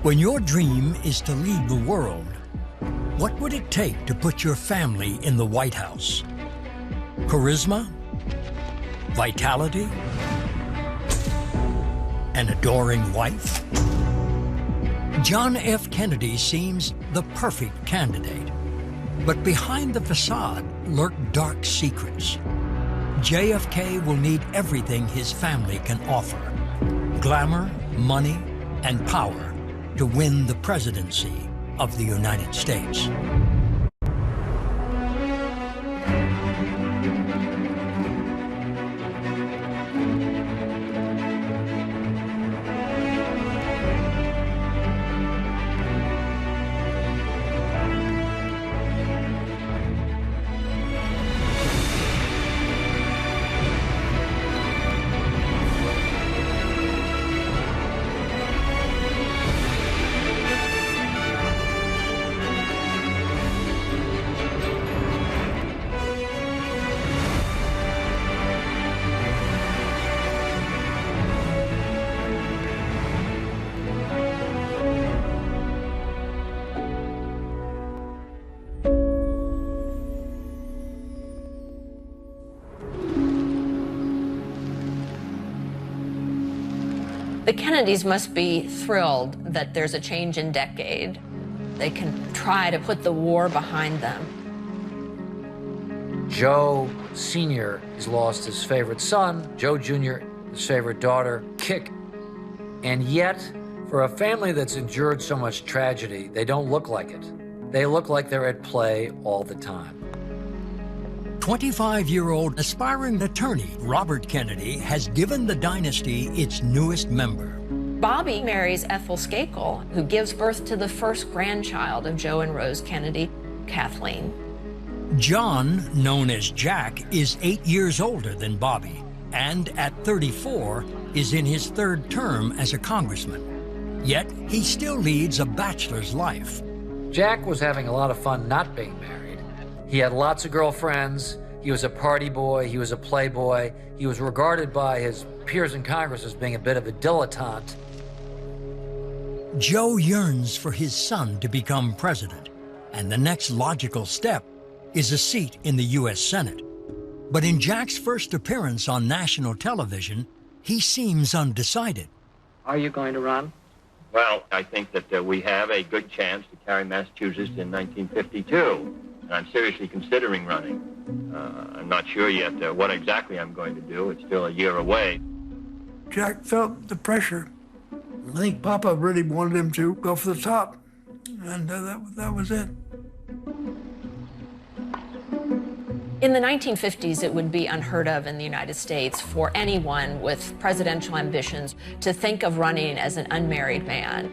When your dream is to lead the world, what would it take to put your family in the White House? Charisma? Vitality? An adoring wife? John F. Kennedy seems the perfect candidate. But behind the facade lurk dark secrets. JFK will need everything his family can offer: glamour, money, and power to win the presidency of the United States. The Kennedys must be thrilled that there's a change in decade. They can try to put the war behind them. Joe Sr. has lost his favorite son, Joe Jr., his favorite daughter, Kick. And yet, for a family that's endured so much tragedy, they don't look like it. They look like they're at play all the time. 25-year-old aspiring attorney Robert Kennedy has given the dynasty its newest member. Bobby marries Ethel Skakel, who gives birth to the first grandchild of Joe and Rose Kennedy, Kathleen. John, known as Jack, is 8 years older than Bobby, and at 34 is in his third term as a congressman. Yet he still leads a bachelor's life. Jack was having a lot of fun not being married. He had lots of girlfriends. He was a party boy. He was a playboy. He was regarded by his peers in Congress as being a bit of a dilettante. Joe yearns for his son to become president, and the next logical step is a seat in the U.S. Senate. But in Jack's first appearance on national television, he seems undecided. Are you going to run? Well, I think that we have a good chance to carry Massachusetts in 1952. And I'm seriously considering running. I'm not sure yet what exactly I'm going to do. It's still a year away. Jack felt the pressure. I think Papa really wanted him to go for the top, and that was it. In the 1950s, it would be unheard of in the United States for anyone with presidential ambitions to think of running as an unmarried man.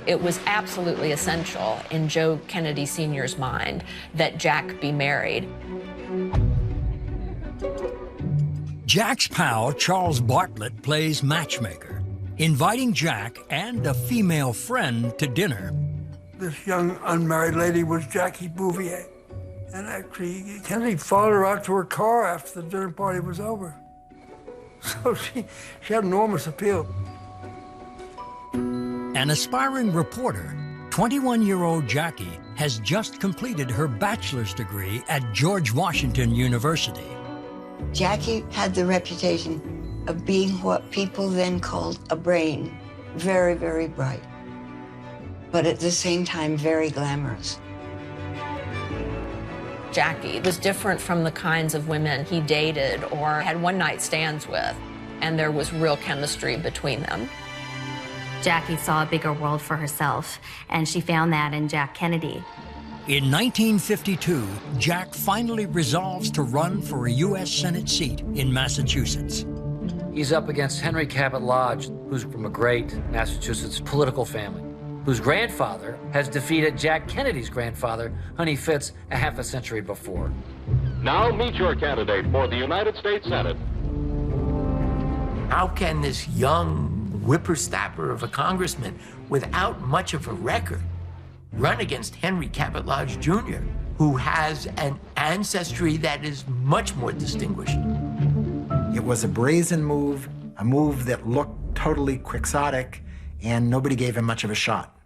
It was absolutely essential in Joe Kennedy Sr.'s mind that Jack be married. Jack's pal, Charles Bartlett, plays matchmaker, inviting Jack and a female friend to dinner. This young unmarried lady was Jackie Bouvier. And actually, Kennedy followed her out to her car after the dinner party was over. So she had enormous appeal. An aspiring reporter, 21-year-old Jackie has just completed her bachelor's degree at George Washington University. Jackie had the reputation of being what people then called a brain. Very, very bright, but at the same time, very glamorous. Jackie was different from the kinds of women he dated or had one-night stands with, and there was real chemistry between them. Jackie saw a bigger world for herself, and she found that in Jack Kennedy. In 1952, Jack finally resolves to run for a U.S. Senate seat in Massachusetts. He's up against Henry Cabot Lodge, who's from a great Massachusetts political family, whose grandfather has defeated Jack Kennedy's grandfather, Honey Fitz, a half a century before. Now meet your candidate for the United States Senate. How can this young whippersnapper of a congressman without much of a record run against Henry Cabot Lodge Jr., who has an ancestry that is much more distinguished? It was a brazen move, a move that looked totally quixotic, and nobody gave him much of a shot.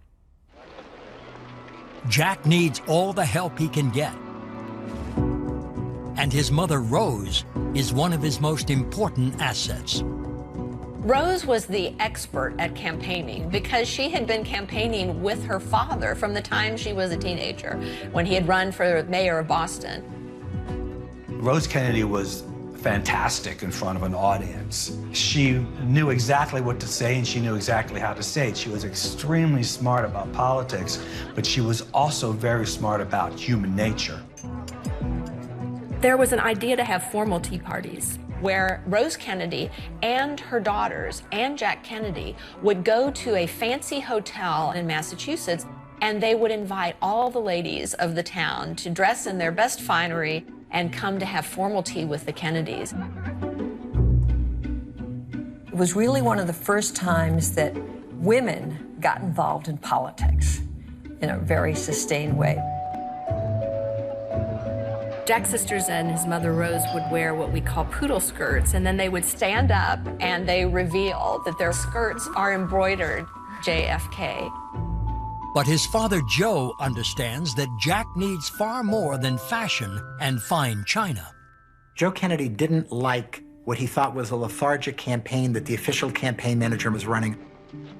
Jack needs all the help he can get. And his mother, Rose, is one of his most important assets. Rose was the expert at campaigning because she had been campaigning with her father from the time she was a teenager, when he had run for mayor of Boston. Rose Kennedy was fantastic in front of an audience. She knew exactly what to say, and she knew exactly how to say it. She was extremely smart about politics, but she was also very smart about human nature. There was an idea to have formal tea parties where Rose Kennedy and her daughters and Jack Kennedy would go to a fancy hotel in Massachusetts, and they would invite all the ladies of the town to dress in their best finery and come to have formal tea with the Kennedys. It was really one of the first times that women got involved in politics in a very sustained way. Jack's sisters and his mother Rose would wear what we call poodle skirts, and then they would stand up and they reveal that their skirts are embroidered JFK. But his father, Joe, understands that Jack needs far more than fashion and fine china. Joe Kennedy didn't like what he thought was a lethargic campaign that the official campaign manager was running.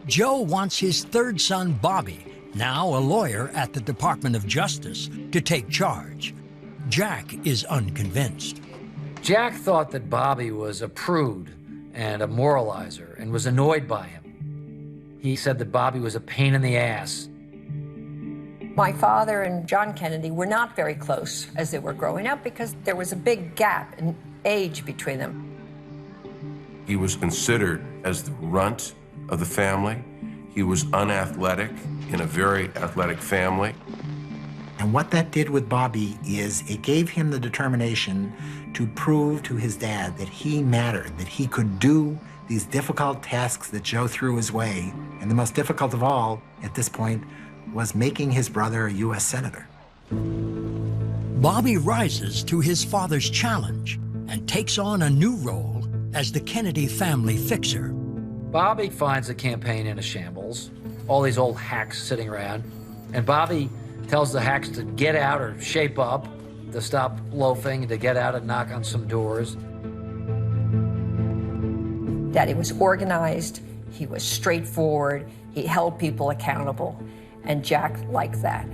Joe wants his third son, Bobby, now a lawyer at the Department of Justice, to take charge. Jack is unconvinced. Jack thought that Bobby was a prude and a moralizer and was annoyed by him. He said that Bobby was a pain in the ass. My father and John Kennedy were not very close as they were growing up because there was a big gap in age between them. He was considered as the runt of the family. He was unathletic in a very athletic family. And what that did with Bobby is it gave him the determination to prove to his dad that he mattered, that he could do these difficult tasks that Joe threw his way. And the most difficult of all, at this point, was making his brother a U.S. Senator. Bobby rises to his father's challenge and takes on a new role as the Kennedy family fixer. Bobby finds the campaign in a shambles, all these old hacks sitting around, and Bobby tells the hacks to get out or shape up, to stop loafing, to get out and knock on some doors. Daddy was organized, he was straightforward, he held people accountable, and Jack liked that.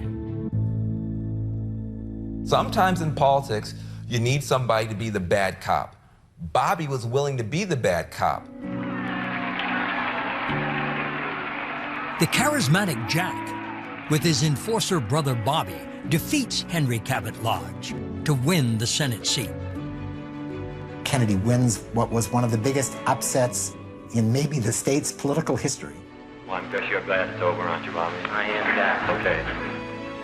Sometimes in politics, you need somebody to be the bad cop. Bobby was willing to be the bad cop. The charismatic Jack, with his enforcer brother Bobby, defeats Henry Cabot Lodge to win the Senate seat. Kennedy wins what was one of the biggest upsets in maybe the state's political history. Well, I'm sure you're glad it's over, aren't you, Bobby? I am, Jack.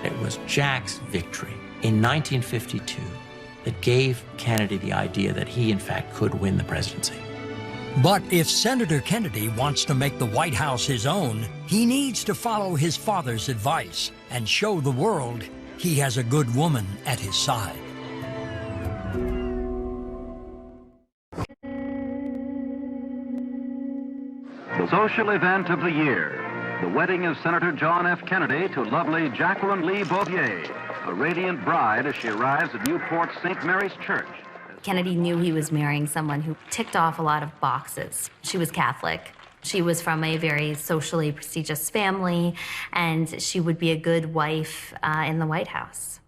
Okay. It was Jack's victory in 1952 that gave Kennedy the idea that he, in fact, could win the presidency. But if Senator Kennedy wants to make the White House his own, he needs to follow his father's advice and show the world he has a good woman at his side. The social event of the year, the wedding of Senator John F. Kennedy to lovely Jacqueline Lee Bouvier, a radiant bride as she arrives at Newport's St. Mary's Church. Kennedy knew he was marrying someone who ticked off a lot of boxes. She was Catholic. She was from a very socially prestigious family, and she would be a good wife in the White House.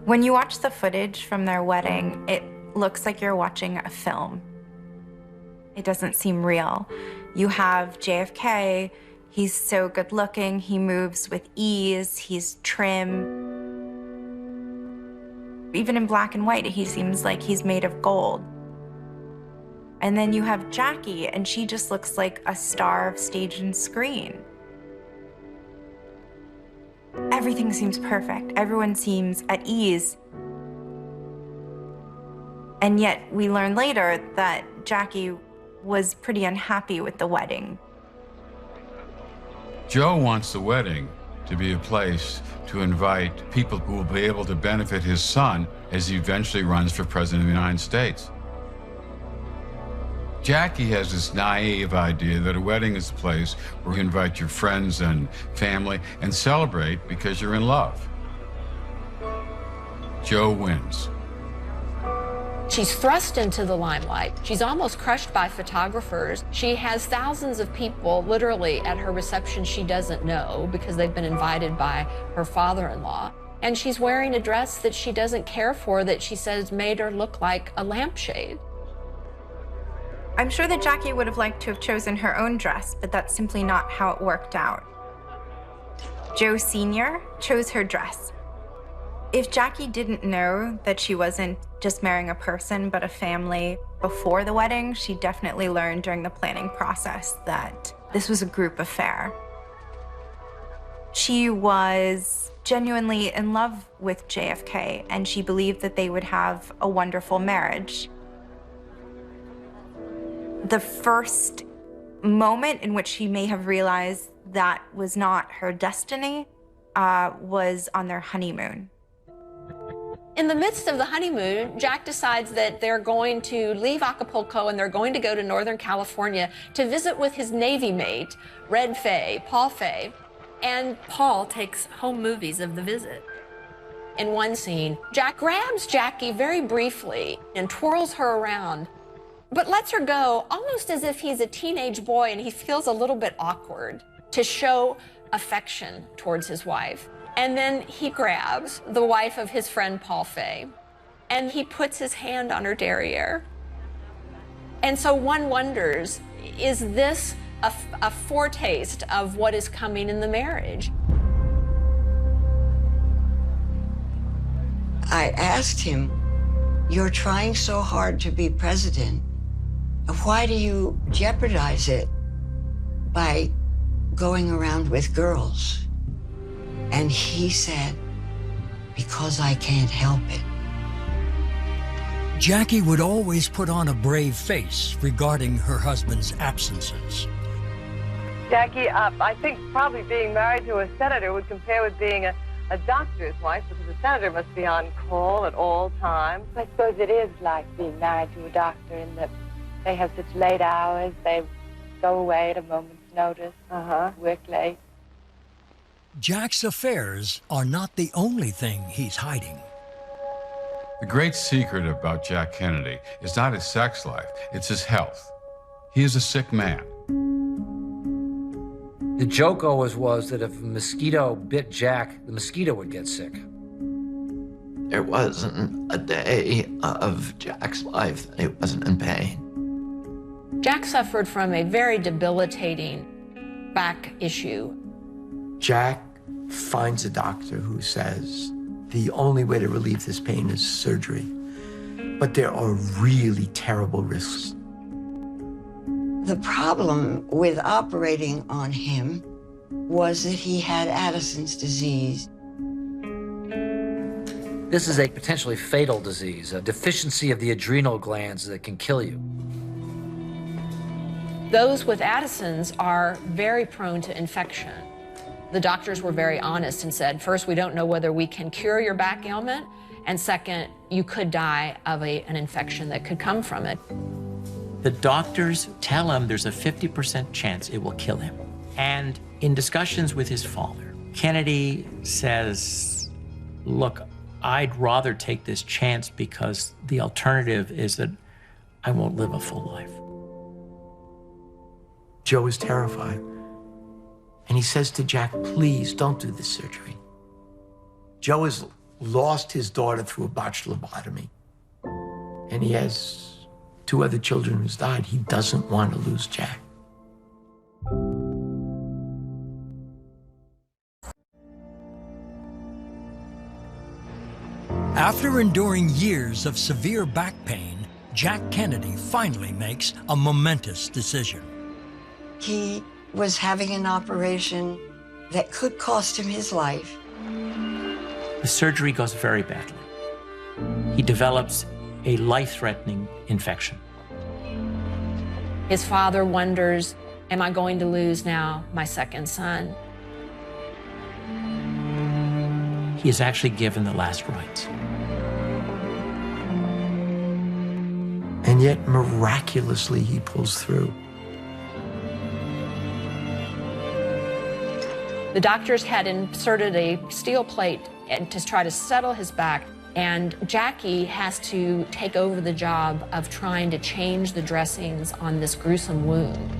When you watch the footage from their wedding, it looks like you're watching a film. It doesn't seem real. You have JFK, he's so good looking, he moves with ease, he's trim. Even in black and white, he seems like he's made of gold. And then you have Jackie, and she just looks like a star of stage and screen. Everything seems perfect. Everyone seems at ease. And yet we learn later that Jackie was pretty unhappy with the wedding. Joe wants the wedding to be a place to invite people who will be able to benefit his son as he eventually runs for president of the United States. Jackie has this naive idea that a wedding is a place where you invite your friends and family and celebrate because you're in love. Joe wins. She's thrust into the limelight. She's almost crushed by photographers. She has thousands of people literally at her reception she doesn't know because they've been invited by her father-in-law. And she's wearing a dress that she doesn't care for, that she says made her look like a lampshade. I'm sure that Jackie would have liked to have chosen her own dress, but that's simply not how it worked out. Joe Sr. chose her dress. If Jackie didn't know that she wasn't just marrying a person, but a family before the wedding, she definitely learned during the planning process that this was a group affair. She was genuinely in love with JFK, and she believed that they would have a wonderful marriage. The first moment in which she may have realized that was not her destiny was on their honeymoon. In the midst of the honeymoon, Jack decides that they're going to leave Acapulco and they're going to go to Northern California to visit with his Navy mate, Red Fay, Paul Fay. And Paul takes home movies of the visit. In one scene, Jack grabs Jackie very briefly and twirls her around, but lets her go almost as if he's a teenage boy and he feels a little bit awkward to show affection towards his wife. And then he grabs the wife of his friend Paul Fay, and he puts his hand on her derriere. And so one wonders, is this a foretaste of what is coming in the marriage? I asked him, you're trying so hard to be president. Why do you jeopardize it by going around with girls? And he said, because I can't help it. Jackie would always put on a brave face regarding her husband's absences. Jackie, I think probably being married to a senator would compare with being a doctor's wife, because a senator must be on call at all times. I suppose it is like being married to a doctor in that they have such late hours, they go away at a moment's notice, work late. Jack's affairs are not the only thing he's hiding. The great secret about Jack Kennedy is not his sex life, it's his health. He is a sick man. The joke always was that if a mosquito bit Jack, the mosquito would get sick. There wasn't a day of Jack's life that he wasn't in pain. Jack suffered from a very debilitating back issue. Jack finds a doctor who says the only way to relieve this pain is surgery, but there are really terrible risks. The problem with operating on him was that he had Addison's disease. This is a potentially fatal disease, a deficiency of the adrenal glands that can kill you. Those with Addison's are very prone to infection. The doctors were very honest and said, first, we don't know whether we can cure your back ailment, and second, you could die of an infection that could come from it. The doctors tell him there's a 50% chance it will kill him. And in discussions with his father, Kennedy says, look, I'd rather take this chance because the alternative is that I won't live a full life. Joe is terrified. And he says to Jack, please don't do this surgery. Joe has lost his daughter through a botched lobotomy. And he has 2 other children who's died. He doesn't want to lose Jack. After enduring years of severe back pain, Jack Kennedy finally makes a momentous decision. He was having an operation that could cost him his life. The surgery goes very badly. He develops a life-threatening infection. His father wonders, am I going to lose now my second son? He is actually given the last rites. And And yet, miraculously, he pulls through. The doctors had inserted a steel plate to try to settle his back, and Jackie has to take over the job of trying to change the dressings on this gruesome wound.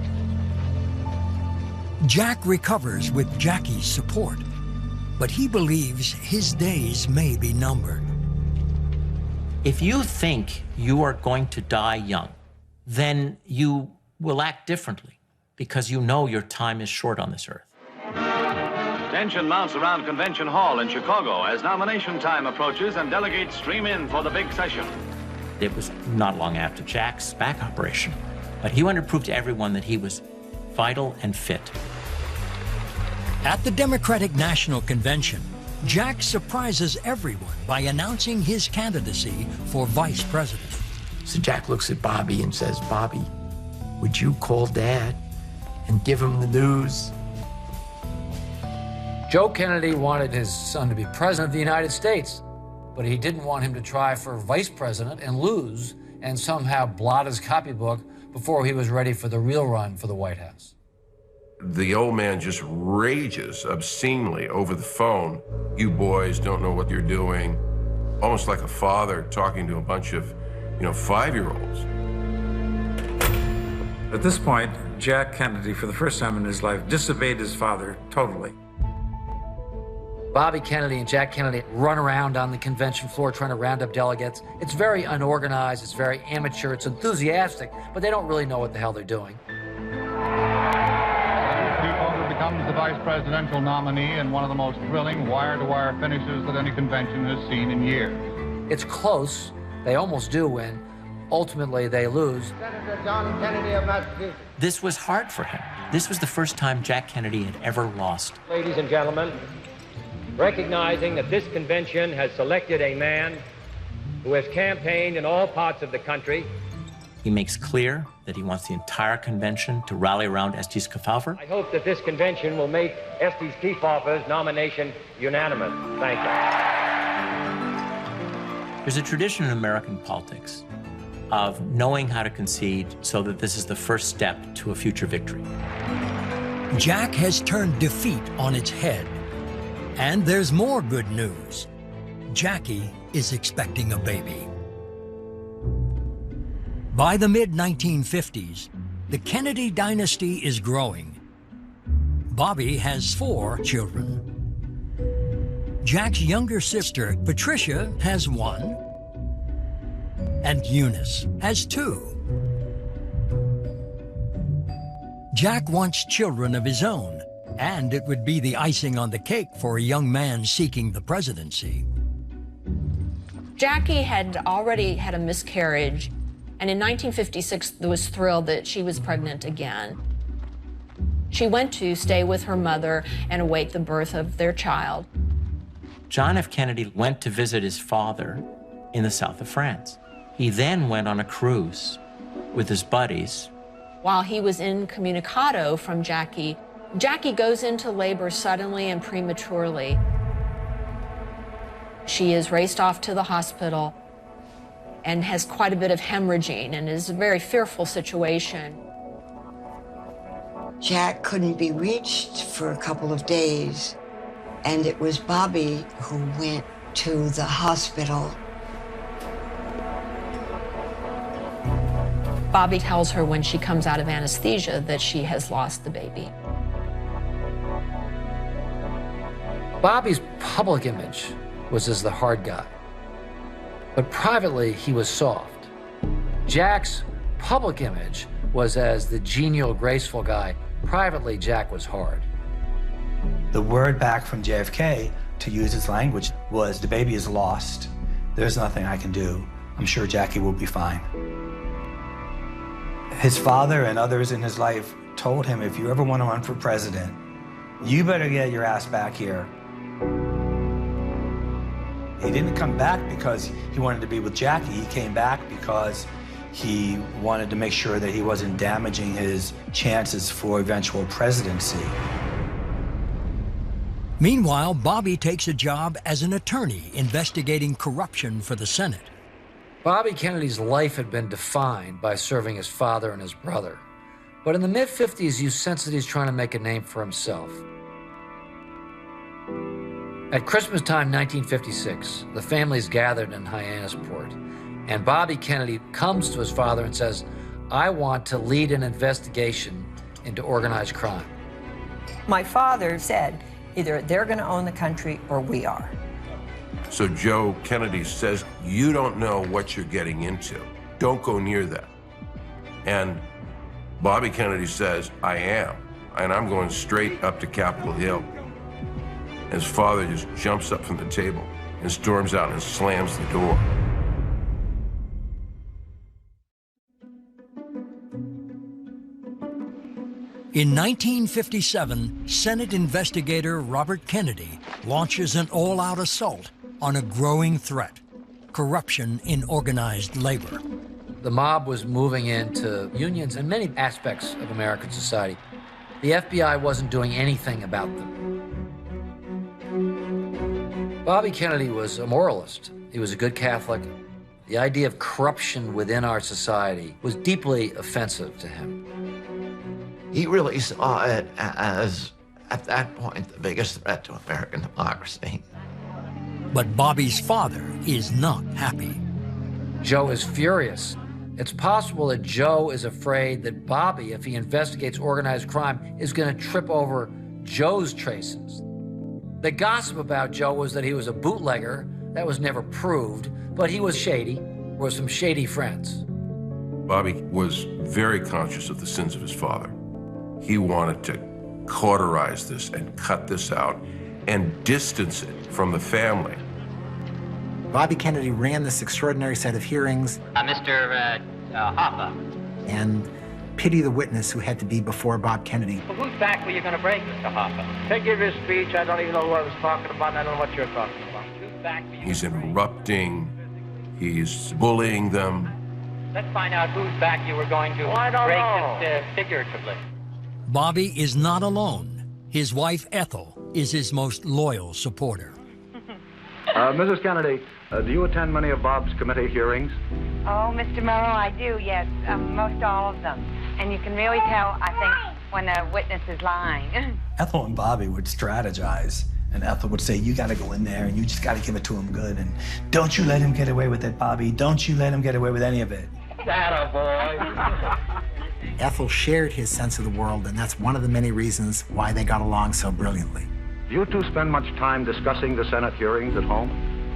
Jack recovers with Jackie's support, but he believes his days may be numbered. If you think you are going to die young, then you will act differently because you know your time is short on this earth. Tension mounts around Convention Hall in Chicago as nomination time approaches and delegates stream in for the big session. It was not long after Jack's back operation, but he wanted to prove to everyone that he was vital and fit. At the Democratic National Convention, Jack surprises everyone by announcing his candidacy for vice president. So Jack looks at Bobby and says, "Bobby, would you call Dad and give him the news?" Joe Kennedy wanted his son to be president of the United States, but he didn't want him to try for vice president and lose and somehow blot his copybook before he was ready for the real run for the White House. The old man just rages obscenely over the phone. "You boys don't know what you're doing." Almost like a father talking to a bunch of, 5-year-olds. At this point, Jack Kennedy, for the first time in his life, disobeyed his father totally. Bobby Kennedy and Jack Kennedy run around on the convention floor trying to round up delegates. It's very unorganized, it's very amateur, it's enthusiastic, but they don't really know what the hell they're doing. Becomes the vice presidential nominee in one of the most thrilling wire-to-wire finishes that any convention has seen in years. It's close. They almost do win. Ultimately, they lose. Senator John Kennedy of Massachusetts. This was hard for him. This was the first time Jack Kennedy had ever lost. Ladies and gentlemen, recognizing that this convention has selected a man who has campaigned in all parts of the country. He makes clear that he wants the entire convention to rally around Estes Kefauver. I hope that this convention will make Estes Kefauver's nomination unanimous. Thank you. There's a tradition in American politics of knowing how to concede so that this is the first step to a future victory. Jack has turned defeat on its head. And there's more good news. Jackie is expecting a baby. By the mid-1950s, the Kennedy dynasty is growing. Bobby has 4 children. Jack's younger sister, Patricia, has 1. And Eunice has 2. Jack wants children of his own, and it would be the icing on the cake for a young man seeking the presidency. Jackie had already had a miscarriage, and in 1956 was thrilled that she was pregnant again. She went to stay with her mother and await the birth of their child. John F. Kennedy went to visit his father in the south of France. He then went on a cruise with his buddies. While he was incommunicado from Jackie, Jackie goes into labor suddenly and prematurely. She is raced off to the hospital and has quite a bit of hemorrhaging and is a very fearful situation. Jack couldn't be reached for a couple of days, and it was Bobby who went to the hospital. Bobby tells her when she comes out of anesthesia that she has lost the baby. Bobby's public image was as the hard guy, but privately he was soft. Jack's public image was as the genial, graceful guy. Privately, Jack was hard. The word back from JFK, to use his language, was, "The baby is lost. There's nothing I can do. I'm sure Jackie will be fine." His father and others in his life told him, if you ever want to run for president, you better get your ass back here. He didn't come back because he wanted to be with Jackie. He came back because he wanted to make sure that he wasn't damaging his chances for eventual presidency. Meanwhile, Bobby takes a job as an attorney investigating corruption for the Senate. Bobby Kennedy's life had been defined by serving his father and his brother. But in the mid-50s, you sense that he's trying to make a name for himself. At Christmas time 1956, the family's gathered in Hyannisport, and Bobby Kennedy comes to his father and says, "I want to lead an investigation into organized crime." My father said, either they're going to own the country or we are. So Joe Kennedy says, "You don't know what you're getting into. Don't go near that." And Bobby Kennedy says, "I am, and I'm going straight up to Capitol Hill." His father just jumps up from the table and storms out and slams the door. In 1957, Senate investigator Robert Kennedy launches an all-out assault on a growing threat: corruption in organized labor. The mob was moving into unions and many aspects of American society. The FBI wasn't doing anything about them. Bobby Kennedy was a moralist. He was a good Catholic. The idea of corruption within our society was deeply offensive to him. He really saw it as, at that point, the biggest threat to American democracy. But Bobby's father is not happy. Joe is furious. It's possible that Joe is afraid that Bobby, if he investigates organized crime, is going to trip over Joe's traces. The gossip about Joe was that he was a bootlegger. That was never proved, but he was shady, or some shady friends. Bobby was very conscious of the sins of his father. He wanted to cauterize this and cut this out and distance it from the family. Bobby Kennedy ran this extraordinary set of hearings. Mr. Hoffa. And pity the witness who had to be before Bob Kennedy. Well, whose back were you going to break, Mr. Hoffa? Take your speech. I don't even know what I was talking about, and I don't know what you're talking about. Whose back were you He's interrupting. He's bullying them. Let's find out whose back you were going to break, just figuratively. Bobby is not alone. His wife, Ethel, is his most loyal supporter. Mrs. Kennedy, do you attend many of Bob's committee hearings? Oh, Mr. Morrow, I do, yes. Most all of them. And you can really tell, I think, when a witness is lying. Ethel and Bobby would strategize, and Ethel would say, "You got to go in there, and you just got to give it to him good, and don't you let him get away with it, Bobby. Don't you let him get away with any of it." Attaboy. Ethel shared his sense of the world, and that's one of the many reasons why they got along so brilliantly. Do you two spend much time discussing the Senate hearings at home?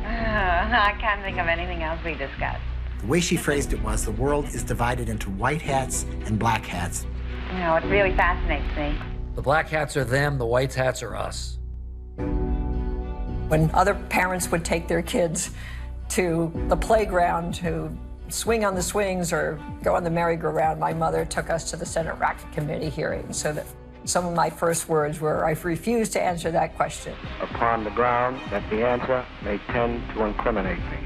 I can't think of anything else we discussed. The way she phrased it was, the world is divided into white hats and black hats. You know, it really fascinates me. The black hats are them, the white hats are us. When other parents would take their kids to the playground to swing on the swings or go on the merry-go-round, my mother took us to the Senate Racket Committee hearings, so that some of my first words were, "I refuse to answer that question." Upon the ground that the answer may tend to incriminate me.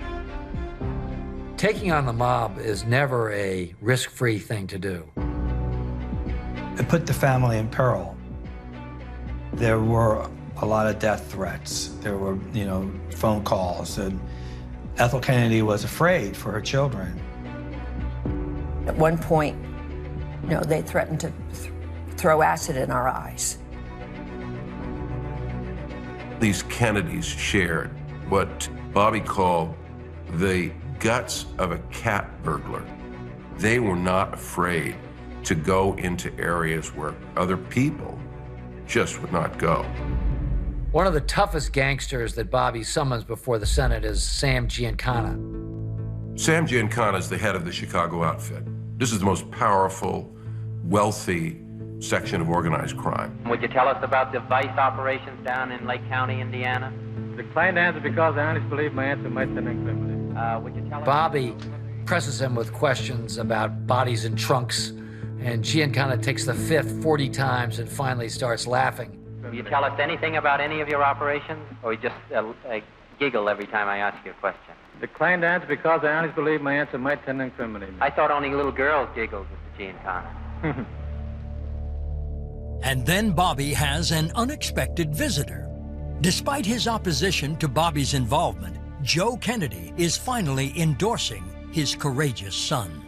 Taking on the mob is never a risk-free thing to do. It put the family in peril. There were a lot of death threats. There were, phone calls, and Ethel Kennedy was afraid for her children. At one point, they threatened to throw acid in our eyes. These Kennedys shared what Bobby called the guts of a cat burglar. They were not afraid to go into areas where other people just would not go. One of the toughest gangsters that Bobby summons before the Senate is Sam Giancana. Sam Giancana is the head of the Chicago outfit. This is the most powerful, wealthy section of organized crime. Would you tell us about the vice operations down in Lake County, Indiana? Declined to answer because I honestly believe my answer might then incriminate. Would you tell us? Bobby presses him with questions about bodies in trunks, and Giancana takes the fifth 40 times and finally starts laughing. Will you tell us anything about any of your operations, or you just giggle every time I ask you a question? Declined to answer because I honestly believe my answer might tend to incriminate me. I thought only little girls giggled, Mr. Giancana. And then Bobby has an unexpected visitor. Despite his opposition to Bobby's involvement, Joe Kennedy is finally endorsing his courageous son.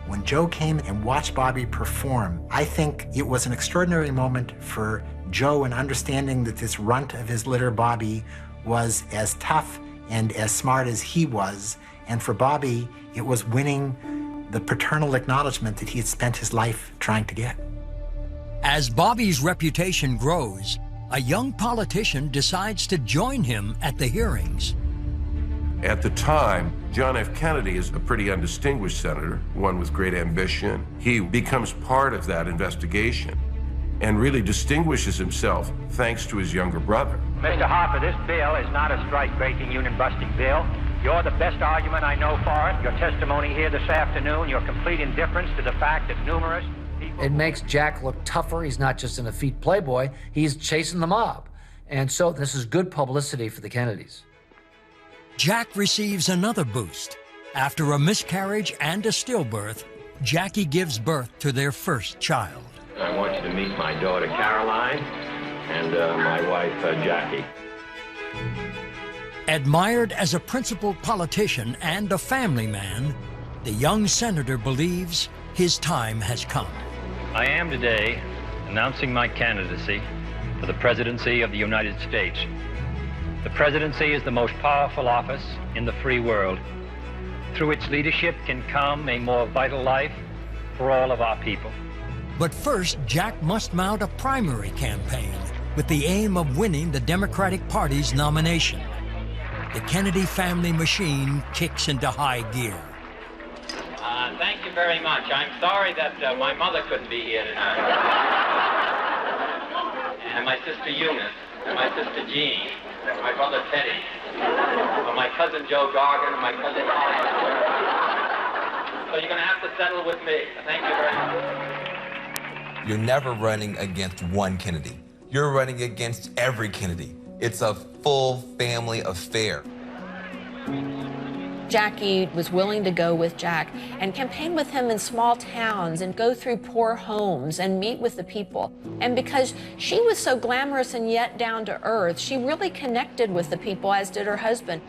When Joe came and watched Bobby perform, I think it was an extraordinary moment for Joe in understanding that this runt of his litter, Bobby, was as tough and as smart as he was. And for Bobby, it was winning the paternal acknowledgement that he had spent his life trying to get. As Bobby's reputation grows, a young politician decides to join him at the hearings. At the time, John F. Kennedy is a pretty undistinguished senator, one with great ambition. He becomes part of that investigation and really distinguishes himself thanks to his younger brother. Mr. Harper, this bill is not a strike-breaking, union-busting bill. You're the best argument I know for it. Your testimony here this afternoon, your complete indifference to the fact that numerous people... It makes Jack look tougher. He's not just an effete playboy. He's chasing the mob. And so this is good publicity for the Kennedys. Jack receives another boost. After a miscarriage and a stillbirth, Jackie gives birth to their first child. I want you to meet my daughter, Caroline, and my wife, Jackie. Admired as a principled politician and a family man, the young senator believes his time has come. I am today announcing my candidacy for the presidency of the United States. The presidency is the most powerful office in the free world. Through its leadership can come a more vital life for all of our people. But first, Jack must mount a primary campaign with the aim of winning the Democratic Party's nomination. The Kennedy family machine kicks into high gear. Thank you very much. I'm sorry that my mother couldn't be here tonight. And my sister Eunice, and my sister Jean, and my brother Teddy, and my cousin Joe Gargan, and my cousin Holly. So you're going to have to settle with me. Thank you very much. You're never running against one Kennedy. You're running against every Kennedy. It's a full family affair. Jackie was willing to go with Jack and campaign with him in small towns and go through poor homes and meet with the people. And because she was so glamorous and yet down to earth, she really connected with the people, as did her husband.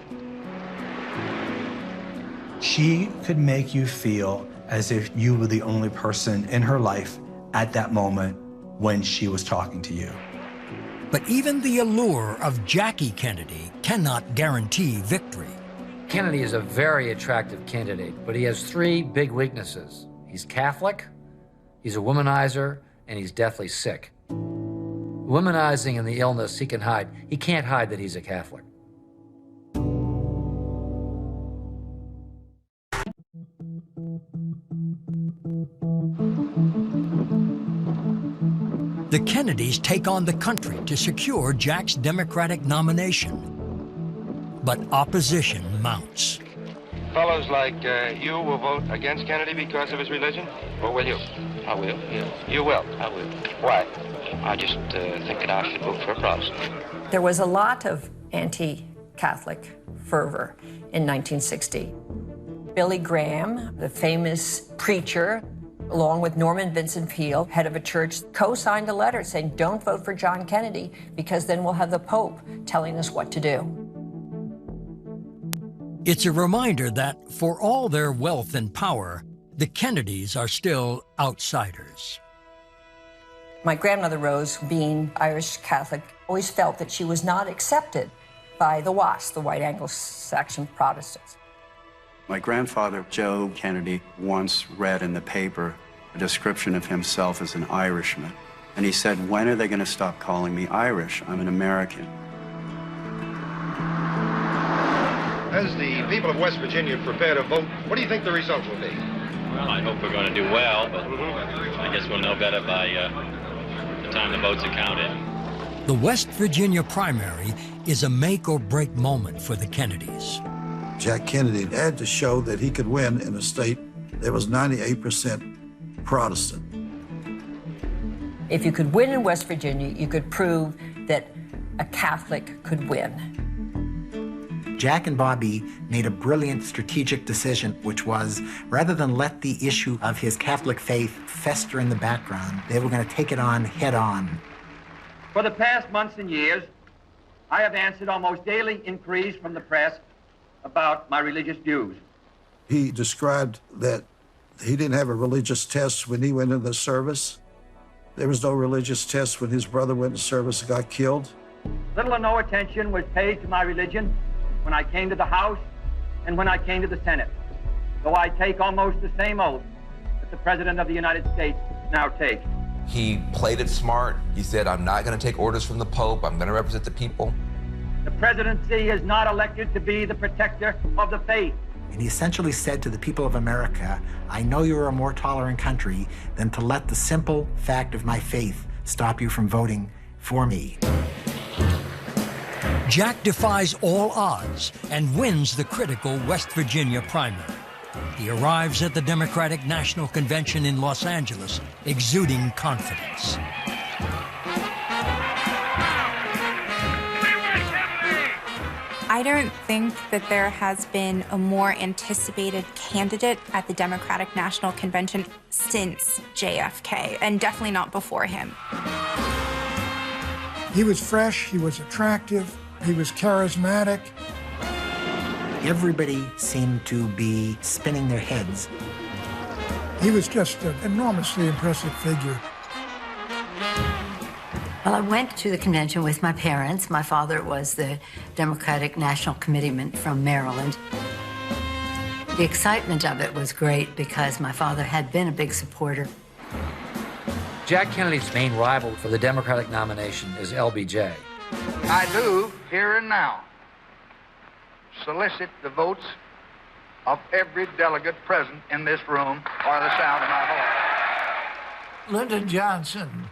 She could make you feel as if you were the only person in her life at that moment when she was talking to you. But even the allure of Jackie Kennedy cannot guarantee victory. Kennedy is a very attractive candidate, but he has three big weaknesses. He's Catholic, he's a womanizer, and he's deathly sick. Womanizing and the illness he can hide. He can't hide that he's a Catholic. The Kennedys take on the country to secure Jack's Democratic nomination. But opposition mounts. Fellows like you will vote against Kennedy because of his religion? Or will you? I will, yeah. You will? I will. Why? I just think that I should vote for a Protestant. There was a lot of anti-Catholic fervor in 1960. Billy Graham, the famous preacher, along with Norman Vincent Peale, head of a church, co-signed a letter saying, don't vote for John Kennedy because then we'll have the Pope telling us what to do. It's a reminder that, for all their wealth and power, the Kennedys are still outsiders. My grandmother Rose, being Irish Catholic, always felt that she was not accepted by the WASP, the White Anglo-Saxon Protestants. My grandfather, Joe Kennedy, once read in the paper a description of himself as an Irishman. And he said, when are they going to stop calling me Irish? I'm an American. As the people of West Virginia prepare to vote, what do you think the result will be? Well, I hope we're going to do well, but I guess we'll know better by the time the votes are counted. The West Virginia primary is a make-or-break moment for the Kennedys. Jack Kennedy had to show that he could win in a state that was 98% Protestant. If you could win in West Virginia, you could prove that a Catholic could win. Jack and Bobby made a brilliant strategic decision, which was, rather than let the issue of his Catholic faith fester in the background, they were going to take it on head on. For the past months and years, I have answered almost daily inquiries from the press about my religious views. He described that he didn't have a religious test when he went into the service. There was no religious test when his brother went into service and got killed. Little or no attention was paid to my religion when I came to the House and when I came to the Senate, though I take almost the same oath that the President of the United States now takes. He played it smart. He said, I'm not going to take orders from the Pope. I'm going to represent the people. The presidency is not elected to be the protector of the faith. And he essentially said to the people of America, I know you're a more tolerant country than to let the simple fact of my faith stop you from voting for me. Jack defies all odds and wins the critical West Virginia primary. He arrives at the Democratic National Convention in Los Angeles, exuding confidence. I don't think that there has been a more anticipated candidate at the Democratic National Convention since JFK, and definitely not before him. He was fresh, he was attractive, he was charismatic. Everybody seemed to be spinning their heads. He was just an enormously impressive figure. Well, I went to the convention with my parents. My father was the Democratic National Committeeman from Maryland. The excitement of it was great because my father had been a big supporter. Jack Kennedy's main rival for the Democratic nomination is LBJ. I do, here and now, solicit the votes of every delegate present in this room or the sound of my voice. Lyndon Johnson,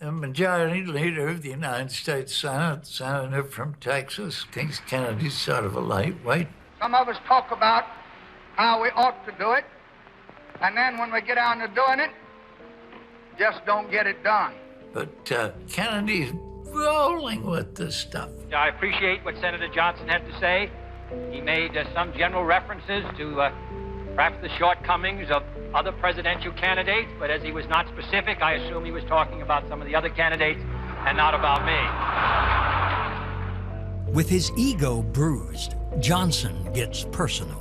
the majority leader of the United States Senate, senator from Texas, thinks Kennedy's sort of a lightweight. Some of us talk about how we ought to do it, and then when we get down to doing it, just don't get it done. But Kennedy's rolling with this stuff. I appreciate what Senator Johnson had to say. He made some general references to perhaps the shortcomings of other presidential candidates, but as he was not specific, I assume he was talking about some of the other candidates and not about me. With his ego bruised, Johnson gets personal.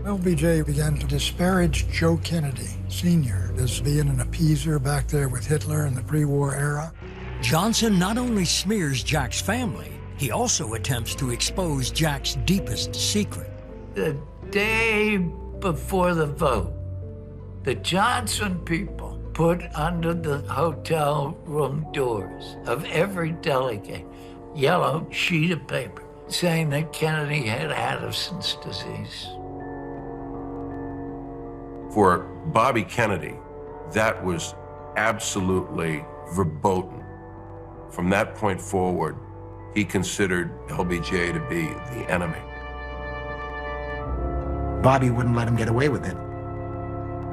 LBJ began to disparage Joe Kennedy, Sr., as being an appeaser back there with Hitler in the pre-war era. Johnson not only smears Jack's family, he also attempts to expose Jack's deepest secret. The day before the vote, the Johnson people put under the hotel room doors of every delegate yellow sheet of paper saying that Kennedy had Addison's disease. For Bobby Kennedy, that was absolutely verboten. From that point forward, he considered LBJ to be the enemy. Bobby wouldn't let him get away with it.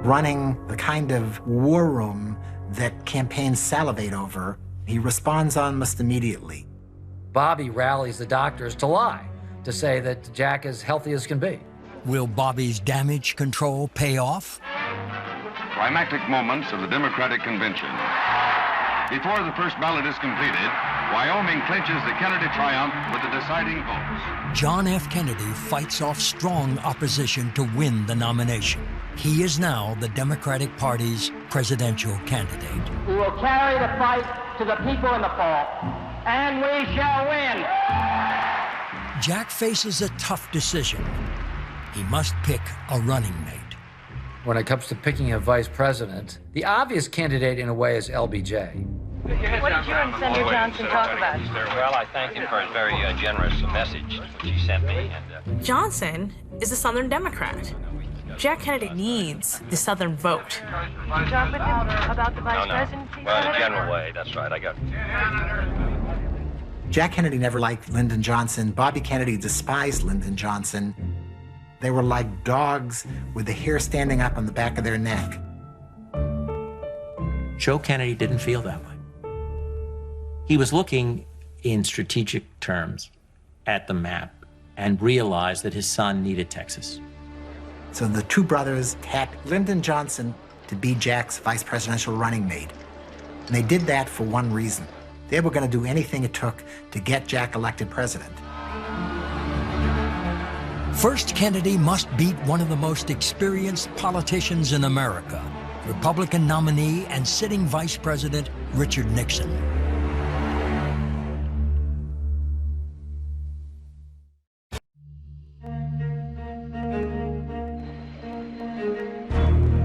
Running the kind of war room that campaigns salivate over, he responds almost immediately. Bobby rallies the doctors to lie, to say that Jack is healthy as can be. Will Bobby's damage control pay off? Climactic moments of the Democratic Convention. Before the first ballot is completed, Wyoming clinches the Kennedy triumph with the deciding votes. John F. Kennedy fights off strong opposition to win the nomination. He is now the Democratic Party's presidential candidate. We will carry the fight to the people in the fall, and we shall win. Jack faces a tough decision. He must pick a running mate. When it comes to picking a vice president, the obvious candidate in a way is LBJ. What did you and Senator Johnson talk about? Well, I thank him for his very generous message which he sent me. Johnson is a Southern Democrat. Jack Kennedy needs the Southern vote. Did you talk with him about the vice presidency? Well, in a general way, that's right. I got Jack Kennedy never liked Lyndon Johnson. Bobby Kennedy despised Lyndon Johnson. They were like dogs with the hair standing up on the back of their neck. Joe Kennedy didn't feel that way. He was looking in strategic terms at the map and realized that his son needed Texas. So the two brothers tapped Lyndon Johnson to be Jack's vice presidential running mate. And they did that for one reason. They were going to do anything it took to get Jack elected president. First, Kennedy must beat one of the most experienced politicians in America, Republican nominee and sitting Vice President Richard Nixon.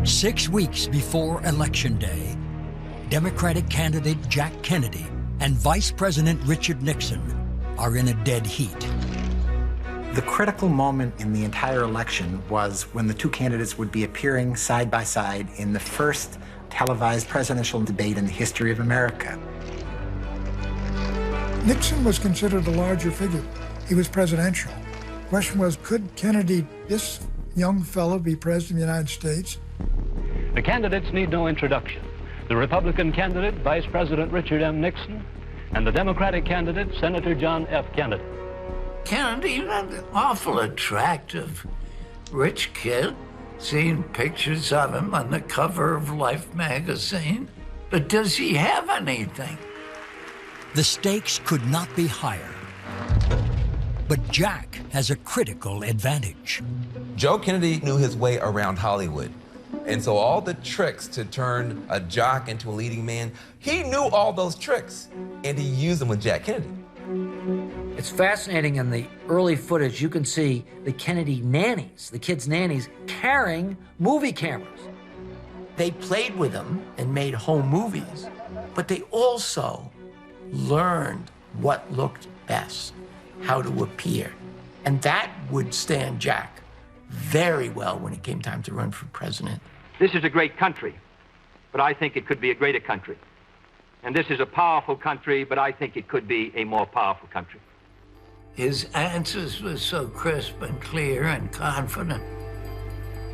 Six weeks before Election Day, Democratic candidate Jack Kennedy and Vice President Richard Nixon are in a dead heat. The critical moment in the entire election was when the two candidates would be appearing side by side in the first televised presidential debate in the history of America. Nixon was considered a larger figure. He was presidential. The question was, could Kennedy, this young fellow, be president of the United States? The candidates need no introduction. The Republican candidate, Vice President Richard M. Nixon, and the Democratic candidate, Senator John F. Kennedy. Kennedy, an awful attractive, rich kid. Seen pictures of him on the cover of Life magazine. But does he have anything? The stakes could not be higher. But Jack has a critical advantage. Joe Kennedy knew his way around Hollywood. And so all the tricks to turn a jock into a leading man, he knew all those tricks, and he used them with Jack Kennedy. It's fascinating in the early footage, you can see the Kennedy nannies, the kids' nannies, carrying movie cameras. They played with them and made home movies, but they also learned what looked best, how to appear. And that would stand Jack very well when it came time to run for president. This is a great country, but I think it could be a greater country. And this is a powerful country, but I think it could be a more powerful country. His answers were so crisp and clear and confident.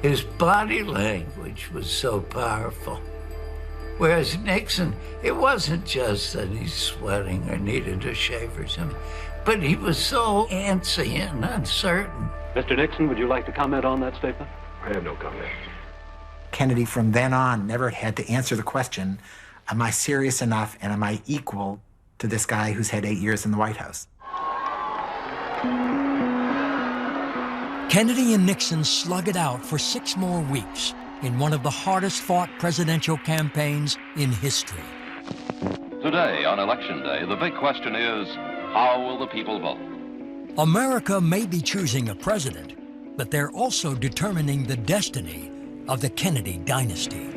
His body language was so powerful. Whereas Nixon, it wasn't just that he's sweating or needed a shave or something, but he was so antsy and uncertain. Mr. Nixon, would you like to comment on that statement? I have no comment. Kennedy from then on never had to answer the question, am I serious enough and am I equal to this guy who's had 8 years in the White House? Kennedy and Nixon slug it out for 6 more weeks in one of the hardest fought presidential campaigns in history. Today, on Election Day, the big question is, how will the people vote? America may be choosing a president, but they're also determining the destiny of the Kennedy dynasty.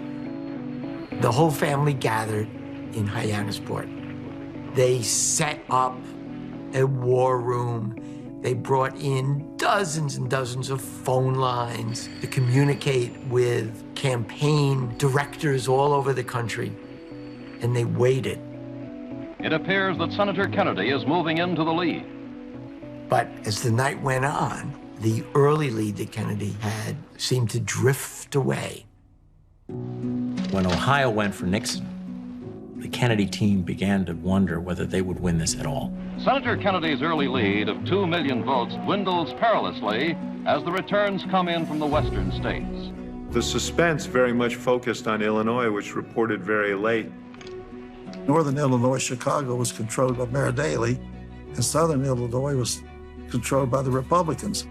The whole family gathered in Hyannisport. They set up a war room. They brought in dozens and dozens of phone lines to communicate with campaign directors all over the country, and they waited. It appears that Senator Kennedy is moving into the lead. But as the night went on, the early lead that Kennedy had seemed to drift away. When Ohio went for Nixon, the Kennedy team began to wonder whether they would win this at all. Senator Kennedy's early lead of 2 million votes dwindles perilously as the returns come in from the western states. The suspense very much focused on Illinois, which reported very late. Northern Illinois, Chicago was controlled by Mayor Daley, and Southern Illinois was controlled by the Republicans.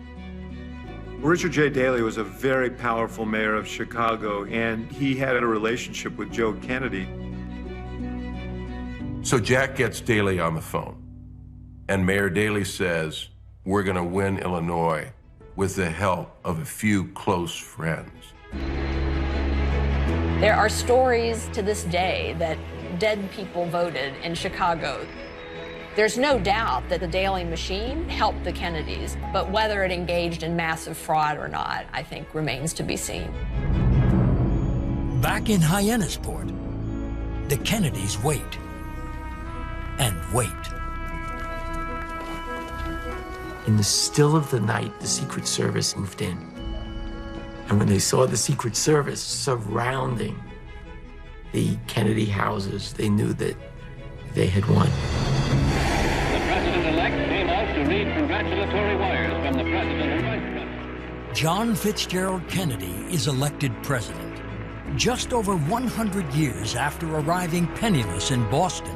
Richard J. Daley was a very powerful mayor of Chicago, and he had a relationship with Joe Kennedy. So Jack gets Daley on the phone, and Mayor Daley says, we're going to win Illinois with the help of a few close friends. There are stories to this day that dead people voted in Chicago. There's no doubt that the Daley machine helped the Kennedys, but whether it engaged in massive fraud or not, I think remains to be seen. Back in Hyannisport, the Kennedys wait and wait. In the still of the night, the Secret Service moved in. And when they saw the Secret Service surrounding the Kennedy houses, they knew that they had won. The president-elect came out to read congratulatory wires from the president and vice president. John Fitzgerald Kennedy is elected president. Just over 100 years after arriving penniless in Boston,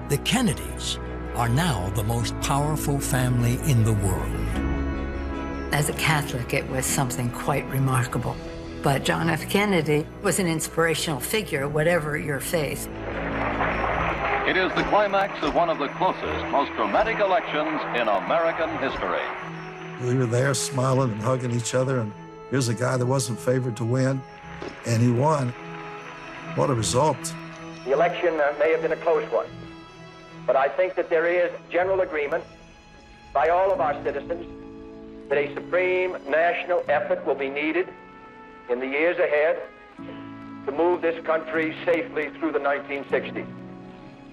the Kennedys are now the most powerful family in the world. As a Catholic, it was something quite remarkable. But John F. Kennedy was an inspirational figure, whatever your faith. It is the climax of one of the closest, most dramatic elections in American history. We were there smiling and hugging each other, and here's a guy that wasn't favored to win, and he won. What a result. The election may have been a close one, but I think that there is general agreement by all of our citizens that a supreme national effort will be needed in the years ahead to move this country safely through the 1960s.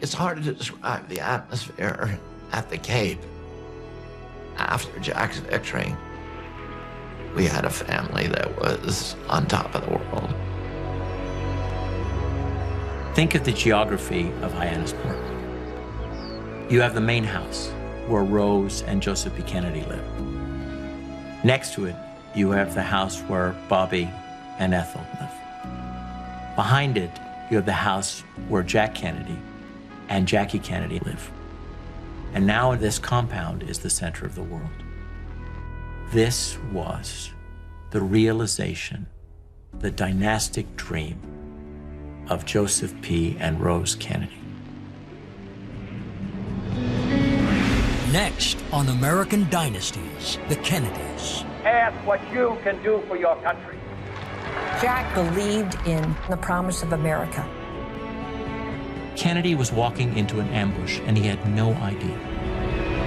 It's hard to describe the atmosphere at the Cape. After Jack's victory, we had a family that was on top of the world. Think of the geography of Hyannisport. You have the main house where Rose and Joseph P. Kennedy lived. Next to it, you have the house where Bobby and Ethel live. Behind it, you have the house where Jack Kennedy and Jackie Kennedy live. And now this compound is the center of the world. This was the realization, the dynastic dream of Joseph P. and Rose Kennedy. Next on American Dynasties, the Kennedys. Ask what you can do for your country. Jack believed in the promise of America. Kennedy was walking into an ambush, and he had no idea.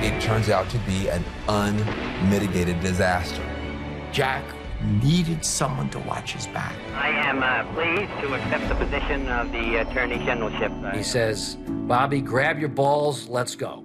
It turns out to be an unmitigated disaster. Jack needed someone to watch his back. I am pleased to accept the position of the Attorney Generalship. He says, Bobby, grab your balls, let's go.